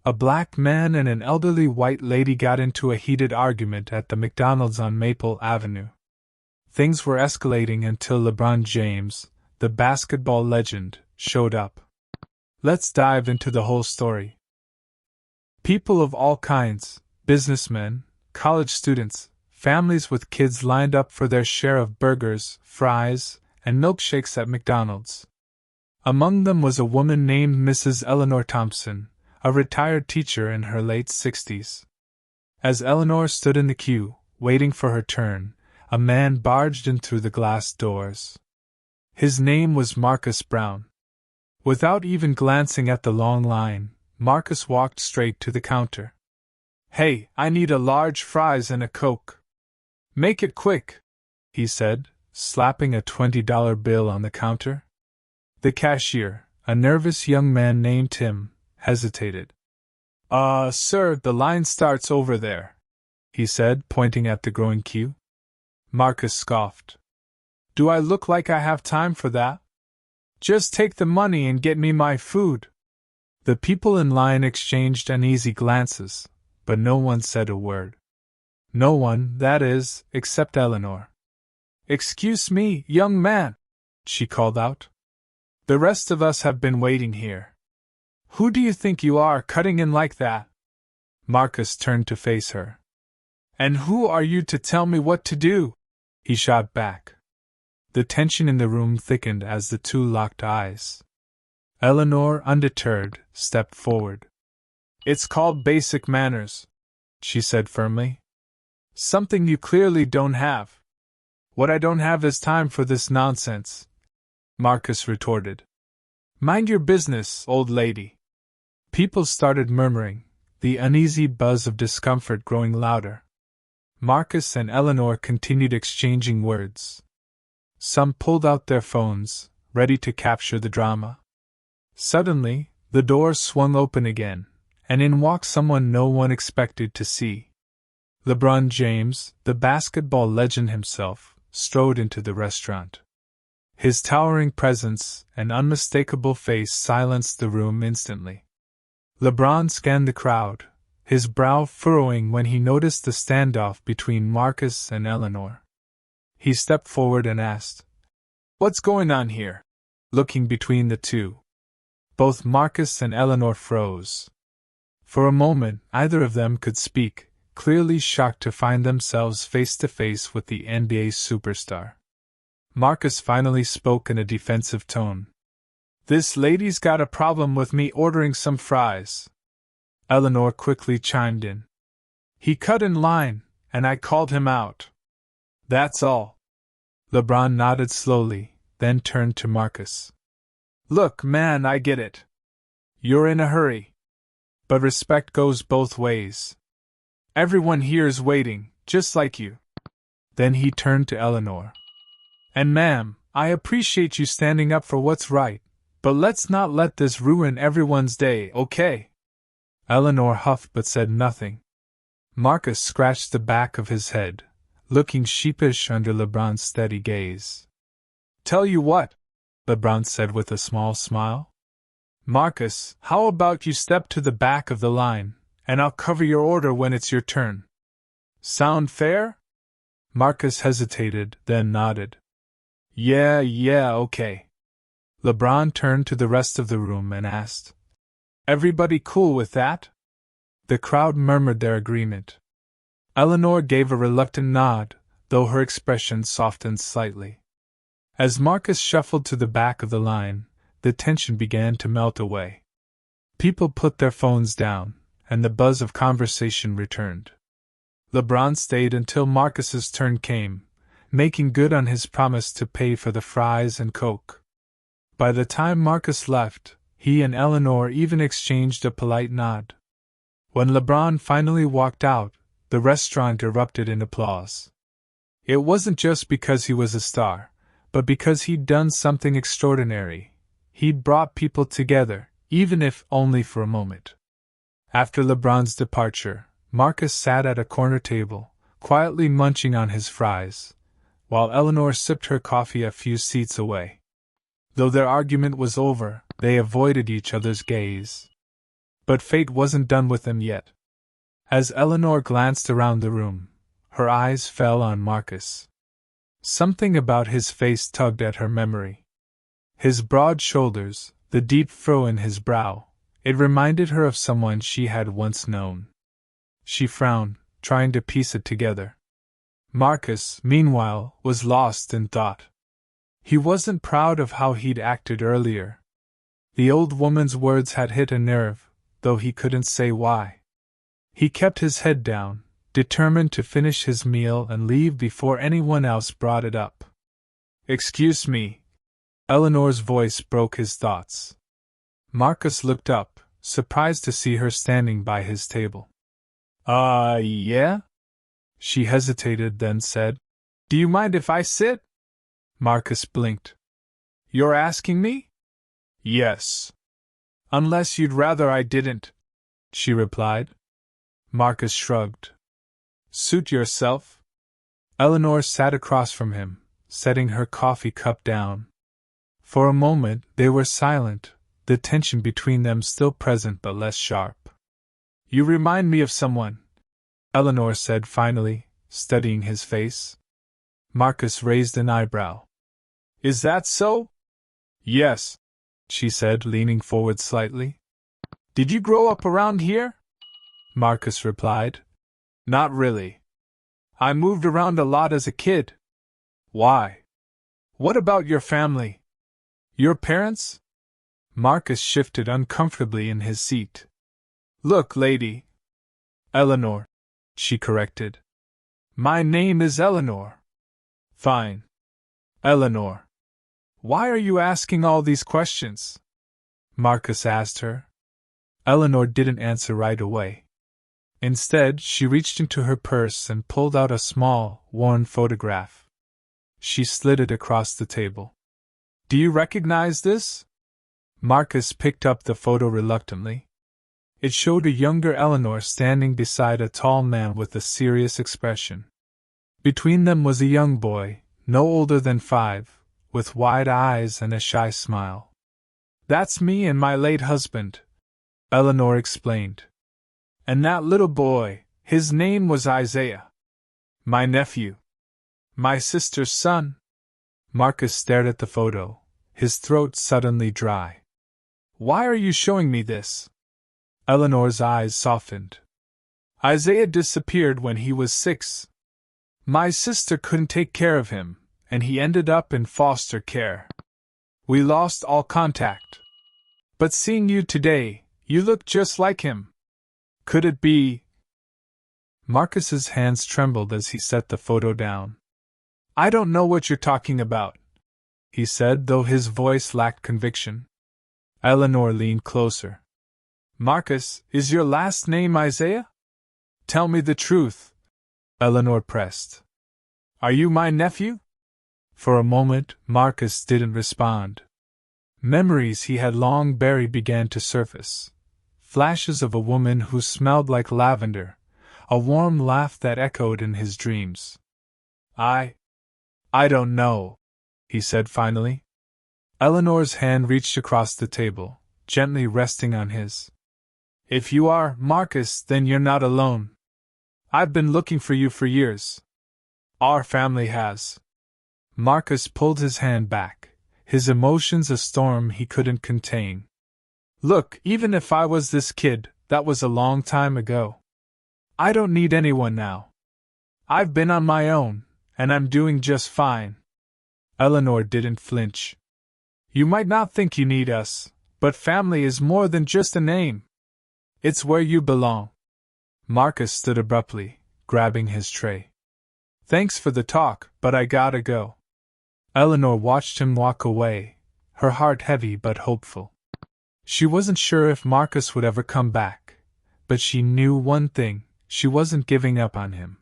A black man and an elderly white lady got into a heated argument at the McDonald's on Maple Avenue. Things were escalating until LeBron James, the basketball legend, showed up. Let's dive into the whole story. People of all kinds, businessmen, college students, families with kids lined up for their share of burgers, fries, and milkshakes at McDonald's. Among them was a woman named Mrs. Eleanor Thompson, a retired teacher in her late 60s. As Eleanor stood in the queue, waiting for her turn, a man barged in through the glass doors. His name was Marcus Brown. Without even glancing at the long line, Marcus walked straight to the counter. "Hey, I need a large fries and a Coke." "Make it quick," he said, slapping a $20 bill on the counter. The cashier, a nervous young man named Tim, hesitated. Sir, the line starts over there," he said, pointing at the growing queue. Marcus scoffed. "Do I look like I have time for that? Just take the money and get me my food." The people in line exchanged uneasy glances, but no one said a word. No one, that is, except Eleanor. "Excuse me, young man," she called out. "The rest of us have been waiting here. Who do you think you are, cutting in like that?" Marcus turned to face her. "And who are you to tell me what to do?" he shot back. The tension in the room thickened as the two locked eyes. Eleanor, undeterred, stepped forward. "It's called basic manners," she said firmly. "Something you clearly don't have." "What I don't have is time for this nonsense," Marcus retorted. "Mind your business, old lady." People started murmuring, the uneasy buzz of discomfort growing louder. Marcus and Eleanor continued exchanging words. Some pulled out their phones, ready to capture the drama. Suddenly, the door swung open again, and in walked someone no one expected to see. LeBron James, the basketball legend himself, strode into the restaurant. His towering presence and unmistakable face silenced the room instantly. LeBron scanned the crowd, his brow furrowing when he noticed the standoff between Marcus and Eleanor. He stepped forward and asked, "What's going on here?" Looking between the two. Both Marcus and Eleanor froze. For a moment, either of them could speak, clearly shocked to find themselves face to face with the NBA superstar. Marcus finally spoke in a defensive tone. "This lady's got a problem with me ordering some fries." Eleanor quickly chimed in. "He cut in line, and I called him out. That's all." LeBron nodded slowly, then turned to Marcus. "Look, man, I get it. You're in a hurry. But respect goes both ways. Everyone here's waiting, just like you." Then he turned to Eleanor. "And ma'am, I appreciate you standing up for what's right, but let's not let this ruin everyone's day, okay?" Eleanor huffed but said nothing. Marcus scratched the back of his head, looking sheepish under LeBron's steady gaze. "Tell you what," LeBron said with a small smile. "Marcus, how about you step to the back of the line, and I'll cover your order when it's your turn. Sound fair?" Marcus hesitated, then nodded. Yeah, okay." LeBron turned to the rest of the room and asked, "Everybody cool with that?" The crowd murmured their agreement. Eleanor gave a reluctant nod, though her expression softened slightly. As Marcus shuffled to the back of the line, the tension began to melt away. People put their phones down, and the buzz of conversation returned. LeBron stayed until Marcus's turn came, making good on his promise to pay for the fries and Coke. By the time Marcus left, he and Eleanor even exchanged a polite nod. When LeBron finally walked out, the restaurant erupted in applause. It wasn't just because he was a star, but because he'd done something extraordinary. He'd brought people together, even if only for a moment. After LeBron's departure, Marcus sat at a corner table, quietly munching on his fries, while Eleanor sipped her coffee a few seats away. Though their argument was over, they avoided each other's gaze. But fate wasn't done with him yet. As Eleanor glanced around the room, her eyes fell on Marcus. Something about his face tugged at her memory. His broad shoulders, the deep furrow in his brow, it reminded her of someone she had once known. She frowned, trying to piece it together. Marcus, meanwhile, was lost in thought. He wasn't proud of how he'd acted earlier. The old woman's words had hit a nerve, though he couldn't say why. He kept his head down, determined to finish his meal and leave before anyone else brought it up. "Excuse me." Eleanor's voice broke his thoughts. Marcus looked up, surprised to see her standing by his table. Yeah?" She hesitated, then said, "Do you mind if I sit?" Marcus blinked. "You're asking me?" "Yes." "Unless you'd rather I didn't," she replied. Marcus shrugged. "Suit yourself." Eleanor sat across from him, setting her coffee cup down. For a moment they were silent, the tension between them still present but less sharp. "You remind me of someone," Eleanor said finally, studying his face. Marcus raised an eyebrow. "Is that so?" "Yes," she said, leaning forward slightly. "Did you grow up around here?" Marcus replied. "Not really. I moved around a lot as a kid." "Why? What about your family? Your parents?" Marcus shifted uncomfortably in his seat. "Look, lady." "Eleanor," she corrected. "My name is Eleanor." "Fine. Eleanor. Why are you asking all these questions?" Marcus asked her. Eleanor didn't answer right away. Instead, she reached into her purse and pulled out a small, worn photograph. She slid it across the table. "Do you recognize this?" Marcus picked up the photo reluctantly. It showed a younger Eleanor standing beside a tall man with a serious expression. Between them was a young boy, no older than 5, with wide eyes and a shy smile. "That's me and my late husband," Eleanor explained. "And that little boy, his name was Isaiah. My nephew. My sister's son." Marcus stared at the photo, his throat suddenly dry. "Why are you showing me this?" Eleanor's eyes softened. "Isaiah disappeared when he was 6. My sister couldn't take care of him, and he ended up in foster care. We lost all contact. But seeing you today, you look just like him. Could it be?" Marcus's hands trembled as he set the photo down. "I don't know what you're talking about," he said, though his voice lacked conviction. Eleanor leaned closer. "Marcus, is your last name Isaiah? Tell me the truth," Eleanor pressed. "Are you my nephew?" For a moment, Marcus didn't respond. Memories he had long buried began to surface. Flashes of a woman who smelled like lavender, a warm laugh that echoed in his dreams. I don't know," he said finally. Eleanor's hand reached across the table, gently resting on his. "If you are, Marcus, then you're not alone. I've been looking for you for years. Our family has." Marcus pulled his hand back, his emotions a storm he couldn't contain. "Look, even if I was this kid, that was a long time ago. I don't need anyone now. I've been on my own, and I'm doing just fine." Eleanor didn't flinch. "You might not think you need us, but family is more than just a name. It's where you belong." Marcus stood abruptly, grabbing his tray. "Thanks for the talk, but I gotta go." Eleanor watched him walk away, her heart heavy but hopeful. She wasn't sure if Marcus would ever come back, but she knew one thing: she wasn't giving up on him.